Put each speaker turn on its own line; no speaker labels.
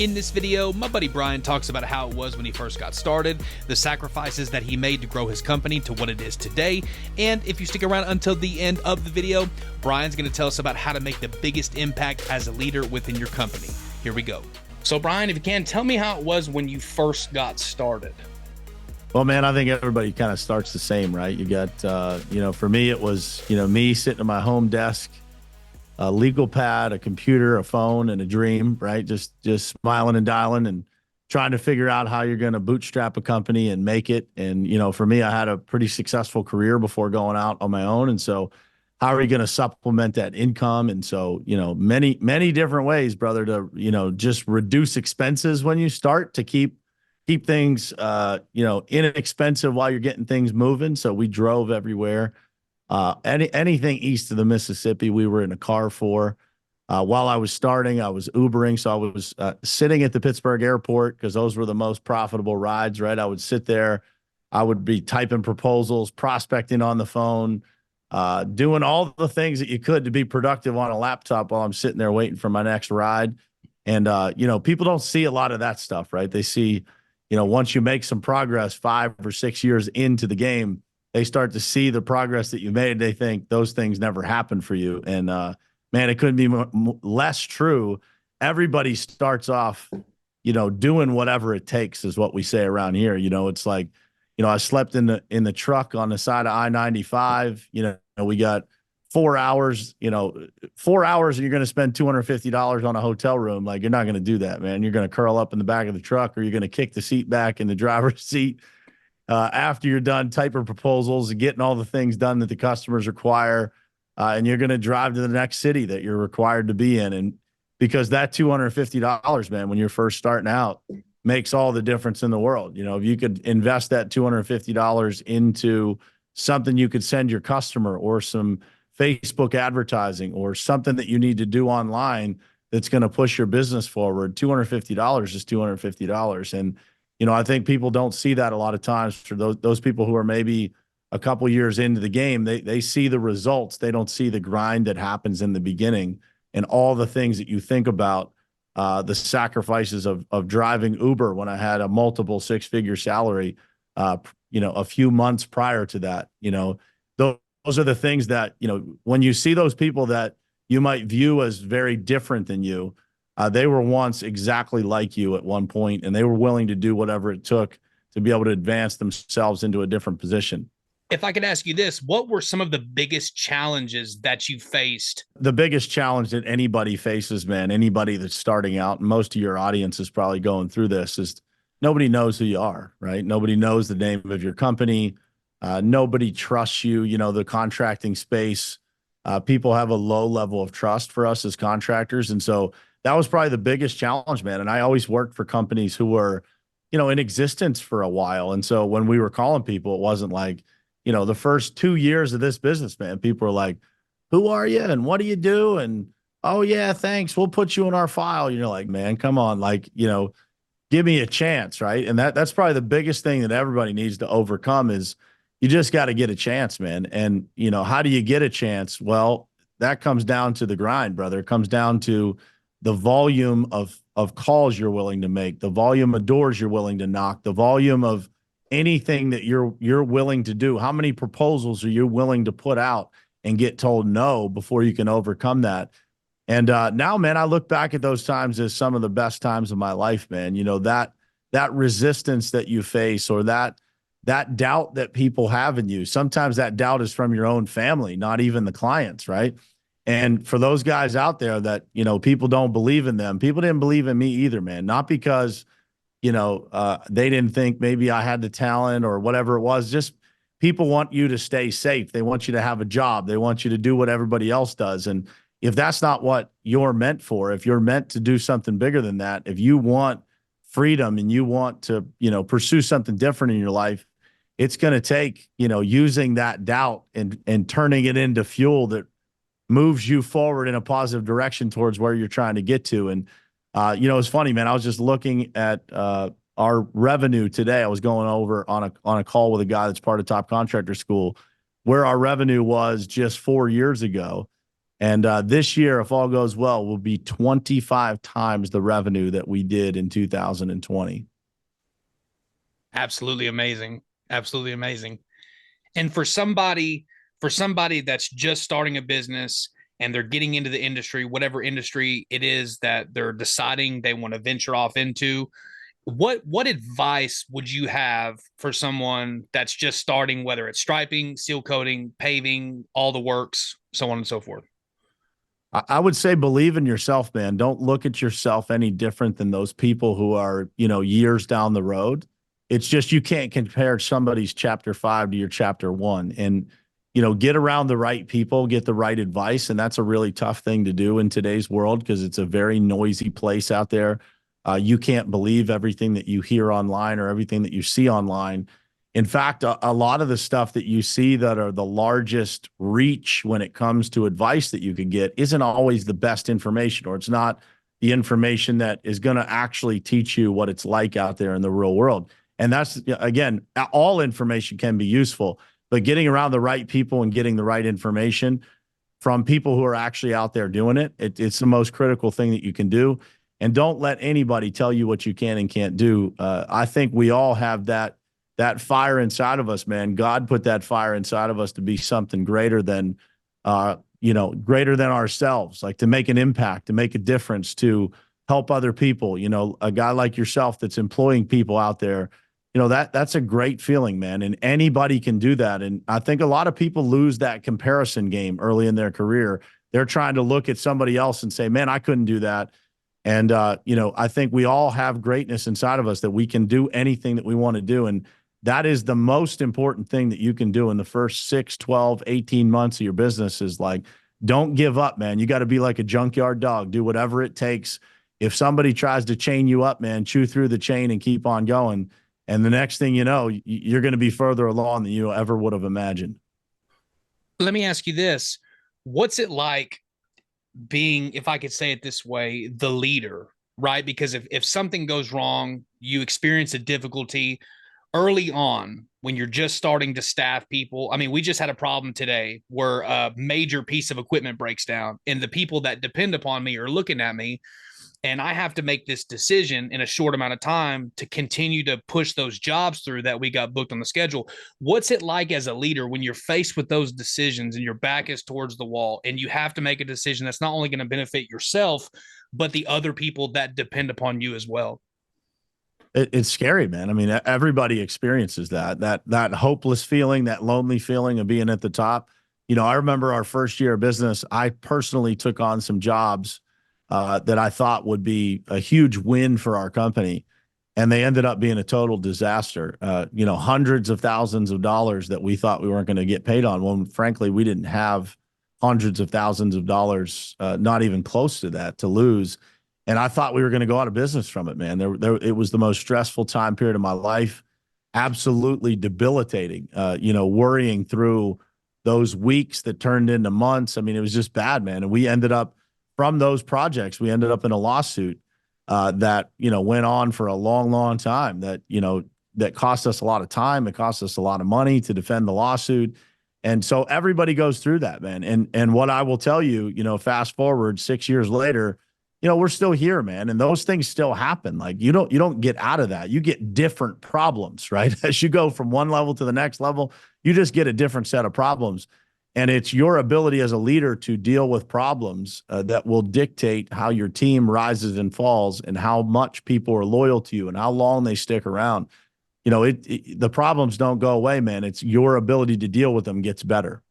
In this video, my buddy Brian talks about how it was when he first got started, the sacrifices that he made to grow his company to what it is today, and if you stick around until the end of the video, Brian's going to tell us about how to make the biggest impact as a leader within your company. Here we go. So Brian, if you can, tell me how it was when you first got started.
Well, man, I think everybody kind of starts the same, right? You got, for me, it was, me sitting at my home desk, a legal pad, a computer, a phone, and a dream, right? Just smiling and dialing and trying to figure out how you're going to bootstrap a company and make it. And, for me, I had a pretty successful career before going out on my own. And so how are you going to supplement that income? And so, many different ways, brother, to, just reduce expenses when you start to keep things, inexpensive while you're getting things moving. So we drove everywhere. Anything east of the Mississippi, we were in a car for. While I was starting, I was Ubering. So I was sitting at the Pittsburgh airport because those were the most profitable rides, right? I would sit there. I would be typing proposals, prospecting on the phone, doing all the things that you could to be productive on a laptop while I'm sitting there waiting for my next ride. And, people don't see a lot of that stuff, right? They see, once you make some progress 5 or 6 years into the game, they start to see the progress that you made. They think those things never happened for you. And, man, it couldn't be less true. Everybody starts off, doing whatever it takes is what we say around here. It's like, I slept in the truck on the side of I-95. We got 4 hours, 4 hours and you're going to spend $250 on a hotel room. Like, you're not going to do that, man. You're going to curl up in the back of the truck, or you're going to kick the seat back in the driver's seat. After you're done typing proposals and getting all the things done that the customers require, and you're going to drive to the next city that you're required to be in. And because that $250, man, when you're first starting out, makes all the difference in the world. If you could invest that $250 into something you could send your customer, or some Facebook advertising, or something that you need to do online that's going to push your business forward, $250 is $250. And I think people don't see that a lot of times. For those people who are maybe a couple years into the game, they see the results. They don't see the grind that happens in the beginning and all the things that you think about, the sacrifices of driving Uber when I had a multiple 6-figure salary, a few months prior to that. Those are the things that, when you see those people that you might view as very different than you, they were once exactly like you at one point, and they were willing to do whatever it took to be able to advance themselves into a different position.
If I could ask you this, what were some of the biggest challenges that you faced?
The biggest challenge that anybody faces, man, anybody that's starting out, and most of your audience is probably going through this, is nobody knows who you are, right? Nobody knows the name of your company. Nobody trusts you. The contracting space, people have a low level of trust for us as contractors. And so that was probably the biggest challenge, man. And I always worked for companies who were, in existence for a while. And so when we were calling people, it wasn't like, the first 2 years of this business, man, people were like, who are you? And what do you do? And, oh yeah, thanks, we'll put you in our file. You're like, man, come on. Like, give me a chance. Right. And that's probably the biggest thing that everybody needs to overcome is you just got to get a chance, man. And, how do you get a chance? Well, that comes down to the grind, brother. It comes down to the volume of calls you're willing to make, the volume of doors you're willing to knock, the volume of anything that you're willing to do. How many proposals are you willing to put out and get told no before you can overcome that? And now, man, I look back at those times as some of the best times of my life, man. That resistance that you face, or that doubt that people have in you. Sometimes that doubt is from your own family, not even the clients, right? And for those guys out there that, people don't believe in them, people didn't believe in me either, man. Not because, they didn't think maybe I had the talent or whatever it was. Just people want you to stay safe. They want you to have a job. They want you to do what everybody else does. And if that's not what you're meant for, if you're meant to do something bigger than that, if you want freedom and you want to, pursue something different in your life, it's going to take, using that doubt and turning it into fuel that moves you forward in a positive direction towards where you're trying to get to. And, it's funny, man, I was just looking at our revenue today. I was going over on a call with a guy that's part of Top Contractor School, where our revenue was just 4 years ago. And this year, if all goes well, will be 25 times the revenue that we did in 2020.
Absolutely amazing. Absolutely amazing. And for somebody that's just starting a business and they're getting into the industry, whatever industry it is that they're deciding they want to venture off into, what advice would you have for someone that's just starting, whether it's striping, seal coating, paving, all the works, so on and so forth?
I would say believe in yourself, man. Don't look at yourself any different than those people who are, years down the road. It's just you can't compare somebody's chapter 5 to your chapter 1. And, get around the right people, get the right advice. And that's a really tough thing to do in today's world because it's a very noisy place out there. You can't believe everything that you hear online or everything that you see online. In fact, a lot of the stuff that you see that are the largest reach when it comes to advice that you can get isn't always the best information, or it's not the information that is going to actually teach you what it's like out there in the real world. And that's, again, all information can be useful, but getting around the right people and getting the right information from people who are actually out there doing it's the most critical thing that you can do. And don't let anybody tell you what you can and can't do. I think we all have that fire inside of us, man. God put that fire inside of us to be something greater than, greater than ourselves, like to make an impact, to make a difference, to help other people. A guy like yourself that's employing people out there, that's a great feeling, man. And anybody can do that. And I think a lot of people lose that comparison game early in their career. They're trying to look at somebody else and say, man, I couldn't do that. And, I think we all have greatness inside of us that we can do anything that we want to do. And that is the most important thing that you can do in the first 6, 12, 18 months of your business is like, don't give up, man. You got to be like a junkyard dog, do whatever it takes. If somebody tries to chain you up, man, chew through the chain and keep on going. And the next thing you know, you're going to be further along than you ever would have imagined.
Let me ask you this. What's it like being, if I could say it this way, the leader, right? Because if something goes wrong, you experience a difficulty early on when you're just starting to staff people. I mean, we just had a problem today where a major piece of equipment breaks down and the people that depend upon me are looking at me, and I have to make this decision in a short amount of time to continue to push those jobs through that we got booked on the schedule. What's it like as a leader when you're faced with those decisions and your back is towards the wall and you have to make a decision that's not only going to benefit yourself, but the other people that depend upon you as well?
It's scary, man. I mean, everybody experiences that hopeless feeling, that lonely feeling of being at the top. I remember our first year of business, I personally took on some jobs that I thought would be a huge win for our company. And they ended up being a total disaster. Hundreds of thousands of dollars that we thought we weren't going to get paid on. When frankly, we didn't have hundreds of thousands of dollars, not even close to that, to lose. And I thought we were going to go out of business from it, man. It was the most stressful time period of my life. Absolutely debilitating, worrying through those weeks that turned into months. I mean, it was just bad, man. And we ended up, from those projects, we ended up in a lawsuit that, went on for a long, long time that cost us a lot of time. It cost us a lot of money to defend the lawsuit. And so everybody goes through that, man. And what I will tell you, fast forward 6 years later, we're still here, man. And those things still happen. Like you don't get out of that. You get different problems, right? As you go from one level to the next level, you just get a different set of problems. And it's your ability as a leader to deal with problems that will dictate how your team rises and falls and how much people are loyal to you and how long they stick around. The problems don't go away, man. It's your ability to deal with them gets better.